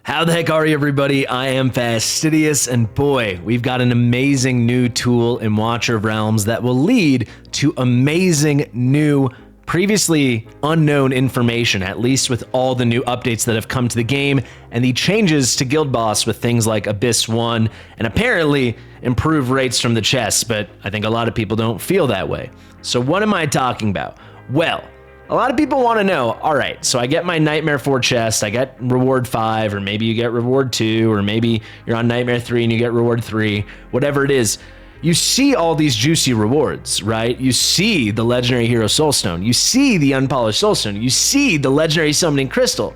How the heck are you, everybody? I am Fastidious, and boy, we've got an amazing new tool in Watcher of Realms that will lead to amazing new, previously unknown information, at least with all the new updates that have come to the game and the changes to Guild Boss with things like Abyss 1 and apparently improved rates from the chests, but I think a lot of people don't feel that way. So what am I talking about? Well, a lot of people want to know, all right, so I get my Nightmare 4 chest, I get reward 5, or maybe you get reward 2, or maybe you're on Nightmare 3 and you get reward 3, whatever it is. You see all these juicy rewards, right? You see the Legendary Hero Soulstone, you see the Unpolished Soulstone, you see the Legendary Summoning Crystal,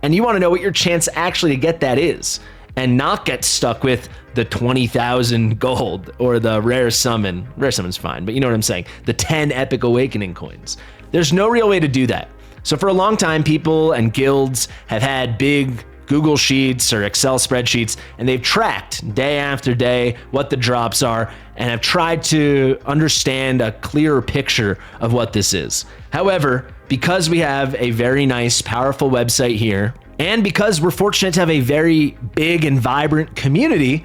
and you want to know what your chance actually to get that is, and not get stuck with the 20,000 gold or the rare summon. Rare summon's fine, but you know what I'm saying. The 10 Epic Awakening coins. There's no real way to do that. So for a long time, people and guilds have had big Google Sheets or Excel spreadsheets, and they've tracked day after day what the drops are and have tried to understand a clearer picture of what this is. However, because we have a very nice, powerful website here, and because we're fortunate to have a very big and vibrant community,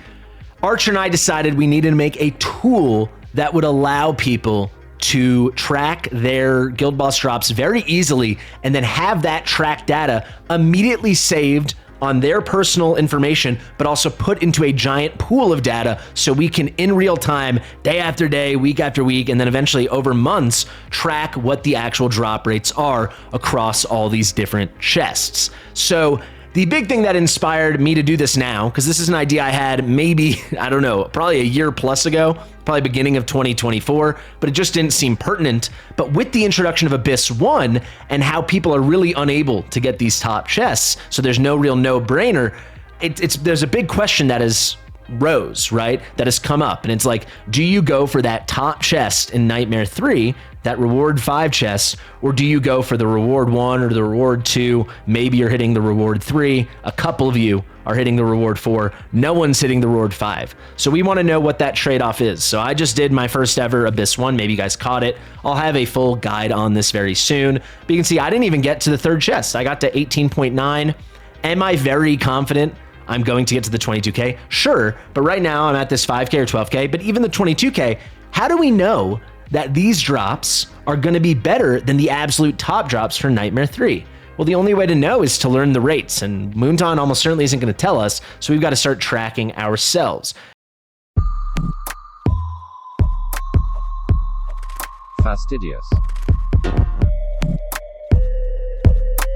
Archer and I decided we needed to make a tool that would allow people to track their Guild Boss drops very easily and then have that track data immediately saved on their personal information, but also put into a giant pool of data so we can in real time, day after day, week after week, and then eventually over months, track what the actual drop rates are across all these different chests. So the big thing that inspired me to do this now, because this is an idea I had maybe, I don't know, probably a year plus ago, probably beginning of 2024, but it just didn't seem pertinent. But with the introduction of Abyss 1 and how people are really unable to get these top chests, so there's no real no-brainer, there's a big question that is rose, right? That has come up, and it's like, do you go for that top chest in Nightmare 3, that reward 5 chest, or do you go for the reward 1 or the reward 2? Maybe you're hitting the reward 3, a couple of you are hitting the reward 4, no one's hitting the reward 5. So we want to know what that trade-off is. So I just did my first ever Abyss 1, maybe you guys caught it. I'll have a full guide on this very soon, but you can see I didn't even get to the third chest. I got to 18.9. Am I very confident I'm going to get to the 22K? Sure, but right now I'm at this 5K or 12K, but even the 22K, how do we know that these drops are going to be better than the absolute top drops for Nightmare 3? Well, the only way to know is to learn the rates, and Moonton almost certainly isn't going to tell us, so we've got to start tracking ourselves. Fastidious.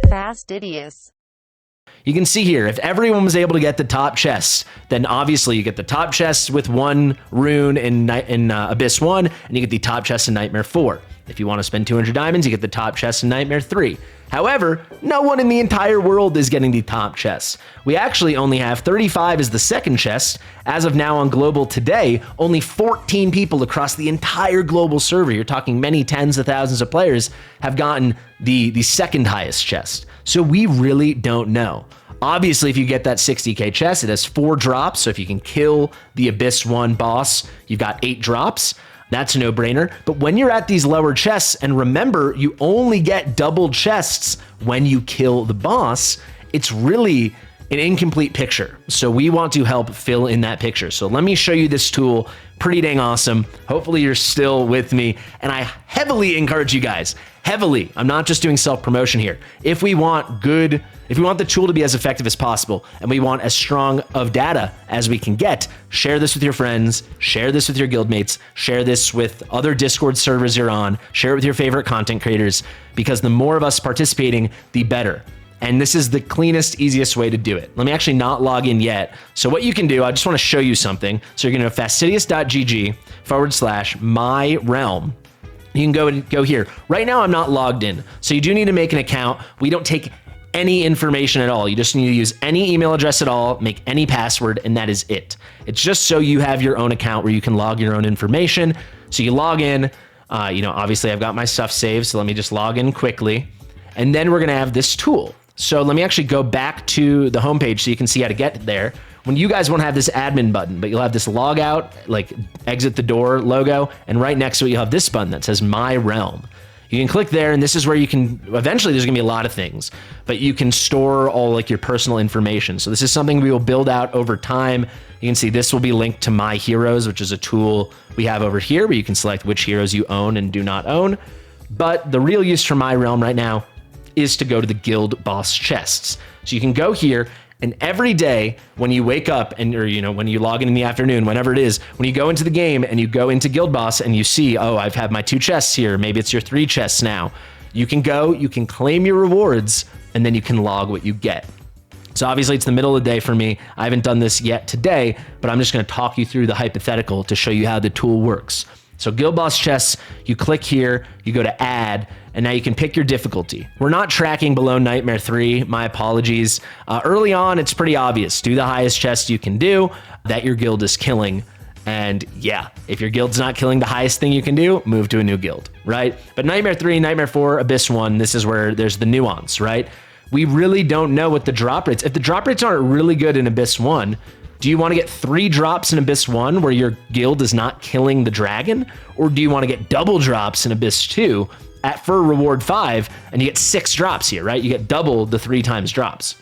Fastidious. You can see here, if everyone was able to get the top chests, then obviously you get the top chests with 1 rune in Abyss 1, and you get the top chest in Nightmare 4. If you want to spend 200 diamonds, you get the top chest in Nightmare 3. However, no one in the entire world is getting the top chests. We actually only have 35 as the second chest. As of now on Global today, only 14 people across the entire global server, you're talking many tens of thousands of players, have gotten the second highest chest. So we really don't know. Obviously, if you get that 60K chest, it has 4 drops. So if you can kill the Abyss 1 boss, you've got 8 drops. That's a no-brainer. But when you're at these lower chests, and remember, you only get double chests when you kill the boss, it's really an incomplete picture. So we want to help fill in that picture. So let me show you this tool. Pretty dang awesome. Hopefully you're still with me. And I heavily encourage you guys, heavily, I'm not just doing self-promotion here. If we want the tool to be as effective as possible, and we want as strong of data as we can get, share this with your friends, share this with your guildmates, share this with other Discord servers you're on, share it with your favorite content creators, because the more of us participating, the better. And this is the cleanest, easiest way to do it. Let me actually not log in yet. So what you can do, I just want to show you something. So you're going to fastidious.gg/myrealm. You can go here. Right now, I'm not logged in. So you do need to make an account. We don't take any information at all. You just need to use any email address at all, make any password, and that is it. It's just so you have your own account where you can log your own information. So you log in, obviously I've got my stuff saved. So let me just log in quickly. And then we're going to have this tool. So let me actually go back to the homepage so you can see how to get there. When you guys won't have this admin button, but you'll have this log out, like exit the door logo, and right next to it, you'll have this button that says My Realm. You can click there, and this is where you can, eventually there's gonna be a lot of things, but you can store all like your personal information. So this is something we will build out over time. You can see this will be linked to My Heroes, which is a tool we have over here where you can select which heroes you own and do not own. But the real use for my realm right now is to go to the guild boss chests. So you can go here, and every day when you wake up and or when you log in the afternoon, whenever it is, when you go into the game and you go into guild boss and you see, oh, I've had my 2 chests here, maybe it's your 3 chests now. You can go, you can claim your rewards, and then you can log what you get. So obviously it's the middle of the day for me. I haven't done this yet today, but I'm just gonna talk you through the hypothetical to show you how the tool works. So guild boss chests, you click here, you go to add, and now you can pick your difficulty. We're not tracking below Nightmare 3, my apologies. Early on, it's pretty obvious. Do the highest chest you can do that your guild is killing. And yeah, if your guild's not killing the highest thing you can do, move to a new guild, right? But Nightmare 3, Nightmare 4, Abyss 1, this is where there's the nuance, right? We really don't know what the drop rates, if the drop rates aren't really good in Abyss 1, do you want to get 3 drops in Abyss 1 where your guild is not killing the dragon? Or do you want to get double drops in Abyss 2 for reward 5 and you get 6 drops here, right? You get double the 3 times drops.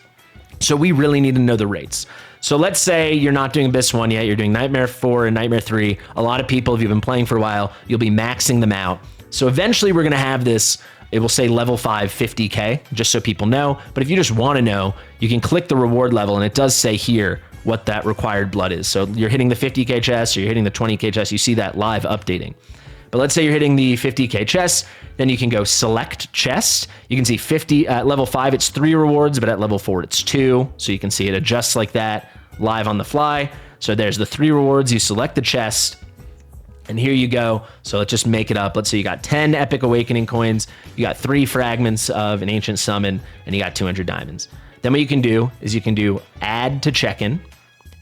So we really need to know the rates. So let's say you're not doing Abyss 1 yet, you're doing Nightmare 4 and Nightmare 3. A lot of people, if you've been playing for a while, you'll be maxing them out. So eventually we're going to have this, it will say level 5 50K, just so people know. But if you just want to know, you can click the reward level and it does say here what that required blood is. So you're hitting the 50K chest, or you're hitting the 20K chest, you see that live updating. But let's say you're hitting the 50K chest, then you can go select chest. You can see 50 at level 5, it's 3 rewards, but at level 4, it's 2. So you can see it adjusts like that live on the fly. So there's the 3 rewards, you select the chest, and here you go. So let's just make it up. Let's say you got 10 Epic Awakening coins, you got 3 fragments of an Ancient Summon, and you got 200 diamonds. Then what you can do is you can do add to check-in,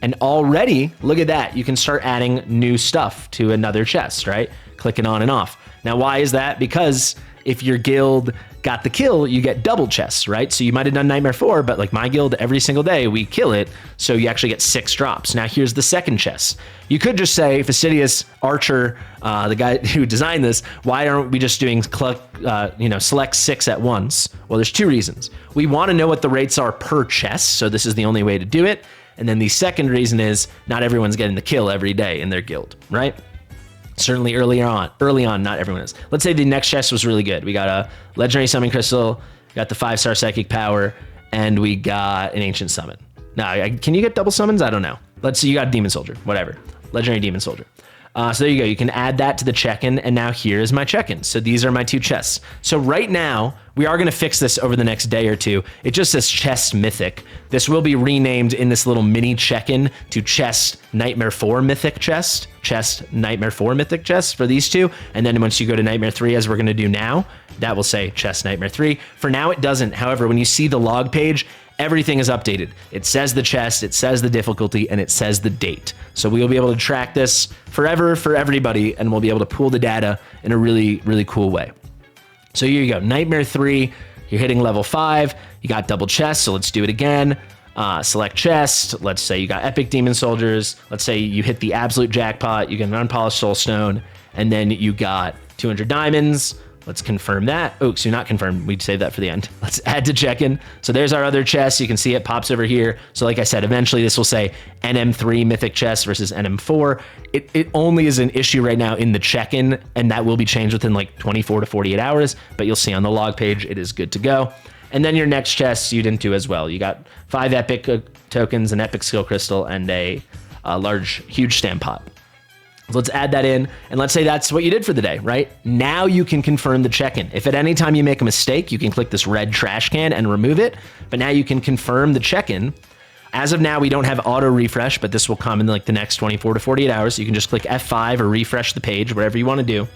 and already, look at that, you can start adding new stuff to another chest, right? Clicking on and off. Now, why is that? Because if your guild got the kill, you get double chests, right? So you might have done Nightmare 4, but like my guild, every single day we kill it, so you actually get 6 drops. Now here's the second chest. You could just say, Fastidious Archer, the guy who designed this, why aren't we just doing select 6 at once? Well, there's 2 reasons. We want to know what the rates are per chest, so this is the only way to do it. And then the second reason is not everyone's getting the kill every day in their guild, right? Certainly early on, not everyone is. Let's say the next chest was really good. We got a legendary summon crystal, got the 5-star psychic power, and we got an ancient summon. Now, can you get double summons? I don't know. Let's say you got demon soldier, whatever. Legendary demon soldier. So there you go. You can add that to the check-in, and now here is my check-in. So these are my 2 chests. So right now, we are going to fix this over the next day or 2. It just says chest mythic. This will be renamed in this little mini check-in to chest Nightmare 4 mythic chest, chest Nightmare 4 mythic chest for these 2. And then once you go to Nightmare 3, as we're going to do now, that will say chest Nightmare 3. For now, it doesn't. However, when you see the log page, everything is updated. It says the chest, it says the difficulty, and it says the date. So we will be able to track this forever for everybody, and we'll be able to pool the data in a really, really cool way. So here you go, Nightmare 3, you're hitting level 5, you got double chest, so let's do it again. Select chest, let's say you got epic demon soldiers, let's say you hit the absolute jackpot, you get an unpolished soul stone, and then you got 200 diamonds. Let's confirm that. Oh, so not confirmed. We'd save that for the end. Let's add to check-in. So there's our other chest. You can see it pops over here. So like I said, eventually this will say NM3 mythic chest versus NM4. It only is an issue right now in the check-in, and that will be changed within like 24 to 48 hours. But you'll see on the log page, it is good to go. And then your next chest you didn't do as well. You got 5 epic tokens, an epic skill crystal, and a huge stamp pot. So let's add that in, and let's say that's what you did for the day, right? Now you can confirm the check-in. If at any time you make a mistake, you can click this red trash can and remove it, but now you can confirm the check-in. As of now, we don't have auto refresh, but this will come in like the next 24 to 48 hours. You can just click F5 or refresh the page, whatever you want to do.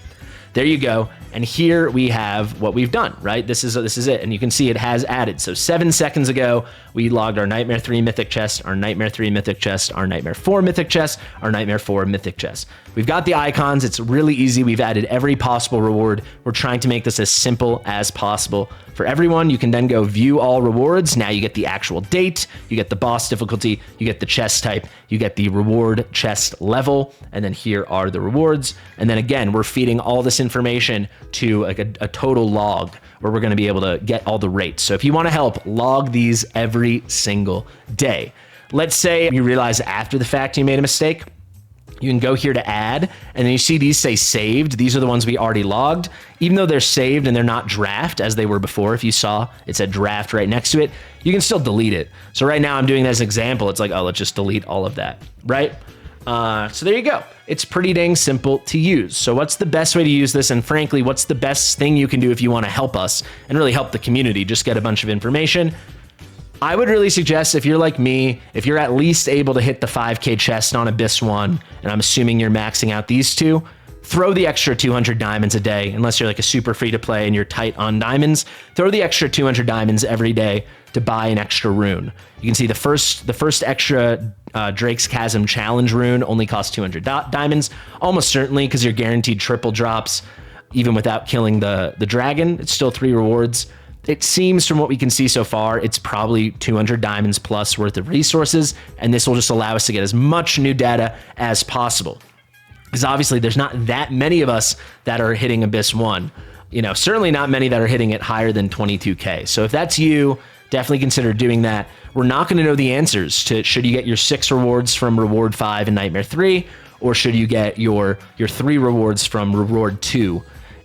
There you go. And here we have what we've done, right? This is it. And you can see it has added. So 7 seconds ago, we logged our Nightmare 3 mythic chest, our Nightmare 3 mythic chest, our Nightmare 4 mythic chest, our Nightmare 4 mythic chest. We've got the icons. It's really easy. We've added every possible reward. We're trying to make this as simple as possible for everyone. You can then go view all rewards. Now you get the actual date, you get the boss difficulty, you get the chest type, you get the reward chest level, and then here are the rewards. And then again, we're feeding all this this information to like a total log where we're going to be able to get all the rates. So if you want to help, log these every single day. Let's say you realize after the fact you made a mistake. You can go here to add, and then you see these say saved. These are the ones we already logged. Even though they're saved and they're not draft as they were before, if you saw it said draft right next to it, you can still delete it. So right now I'm doing it as an example. It's like, oh, let's just delete all of that, right? So there you go. It's pretty dang simple to use. So what's the best way to use this? And frankly, what's the best thing you can do if you want to help us and really help the community? Just get a bunch of information. I would really suggest, if you're like me, if you're at least able to hit the 5K chest on Abyss 1, and I'm assuming you're maxing out these two, throw the extra 200 diamonds a day, unless you're like a super free to play and you're tight on diamonds. Throw the extra 200 diamonds every day to buy an extra rune. You can see the first extra Drake's Chasm challenge rune only costs 200 diamonds, almost certainly because you're guaranteed triple drops, even without killing the dragon. It's still 3 rewards. It seems from what we can see so far, it's probably 200 diamonds plus worth of resources, and this will just allow us to get as much new data as possible. Because obviously there's not that many of us that are hitting Abyss 1. You know, certainly not many that are hitting it higher than 22K. So if that's you, definitely consider doing that. We're not going to know the answers to should you get your 6 rewards from Reward 5 and Nightmare 3, or should you get your 3 rewards from Reward 2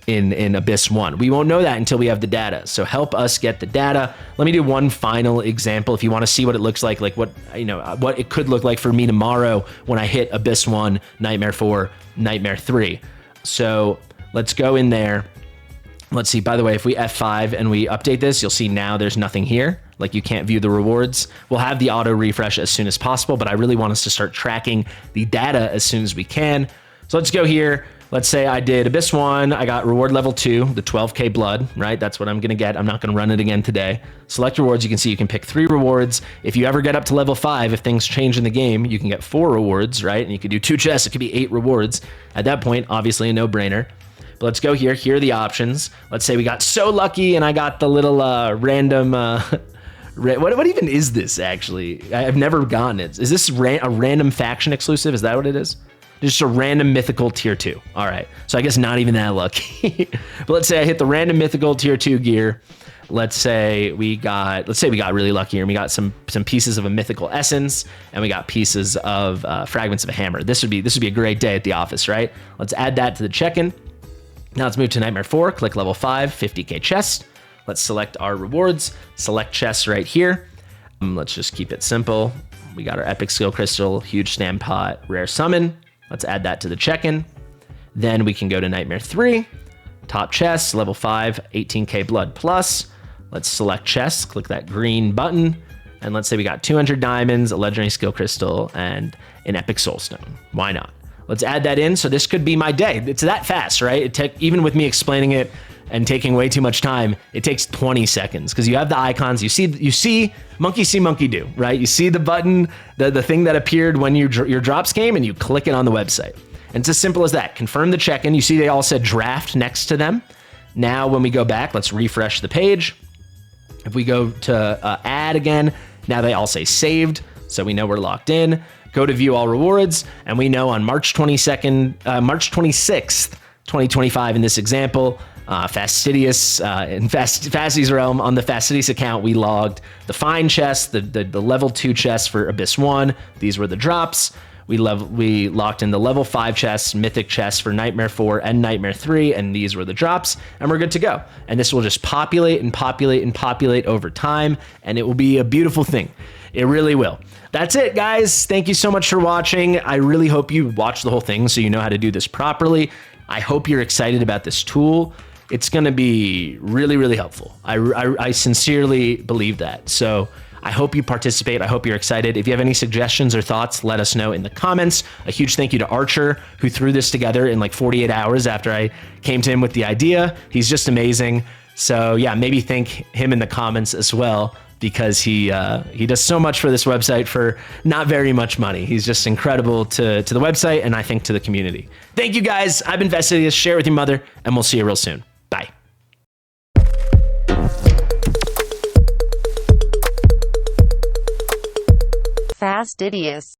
in Abyss 1. We won't know that until we have the data. So help us get the data. Let me do one final example. If you want to see what it looks like what it could look like for me tomorrow when I hit Abyss 1, Nightmare 4, Nightmare 3. So let's go in there. Let's see, by the way, if we F5 and we update this, you'll see now there's nothing here. Like you can't view the rewards. We'll have the auto refresh as soon as possible, but I really want us to start tracking the data as soon as we can. So let's go here. Let's say I did Abyss 1, I got reward level 2, the 12K blood, right? That's what I'm gonna get. I'm not gonna run it again today. Select rewards, you can see you can pick 3 rewards. If you ever get up to level 5, if things change in the game, you can get 4 rewards, right? And you could do 2 chests, it could be 8 rewards. At that point, obviously a no-brainer. But let's go here, here are the options. Let's say we got so lucky and I got the little random, what even is this actually? I've never gotten it. Is this a random faction exclusive? Is that what it is? Just a random mythical tier 2. All right. So I guess not even that lucky. But let's say I hit the random mythical tier 2 gear. Let's say we got really lucky here and we got some pieces of a mythical essence and we got pieces of fragments of a hammer. This would be a great day at the office, right? Let's add that to the check-in. Now let's move to Nightmare 4, click level 5, 50K chest. Let's select our rewards, select chests right here. Let's just keep it simple. We got our epic skill crystal, huge stand pot, rare summon. Let's add that to the check-in. Then we can go to Nightmare 3, top chest, level 5, 18K blood plus. Let's select chests, click that green button. And let's say we got 200 diamonds, a legendary skill crystal, and an epic soul stone. Why not? Let's add that in. So this could be my day. It's that fast, right? Even with me explaining it and taking way too much time, it takes 20 seconds because you have the icons. You see monkey see, monkey do, right? You see the button, the thing that appeared when your drops came and you click it on the website. And it's as simple as that. Confirm the check-in. You see they all said draft next to them. Now when we go back, let's refresh the page. If we go to add again, now they all say saved. So we know we're locked in. Go to view all rewards, and we know on March 26th, 2025 in this example, Fastidious, in Fasti's realm, on the Fastidious account, we logged the fine chest, the level 2 chest for Abyss 1. These were the drops. We locked in the level 5 chests, mythic chests for Nightmare 4 and Nightmare 3, and these were the drops, and we're good to go. And this will just populate and populate and populate over time, and it will be a beautiful thing. It really will. That's it, guys. Thank you so much for watching. I really hope you watch the whole thing so you know how to do this properly. I hope you're excited about this tool. It's going to be really, really helpful. I sincerely believe that. So I hope you participate. I hope you're excited. If you have any suggestions or thoughts, let us know in the comments. A huge thank you to Archer, who threw this together in like 48 hours after I came to him with the idea. He's just amazing. So yeah, maybe thank him in the comments as well, because he does so much for this website for not very much money. He's just incredible to the website and I think to the community. Thank you guys. I've been Fastidious. Share with your mother, and we'll see you real soon. Bye. Fastidious.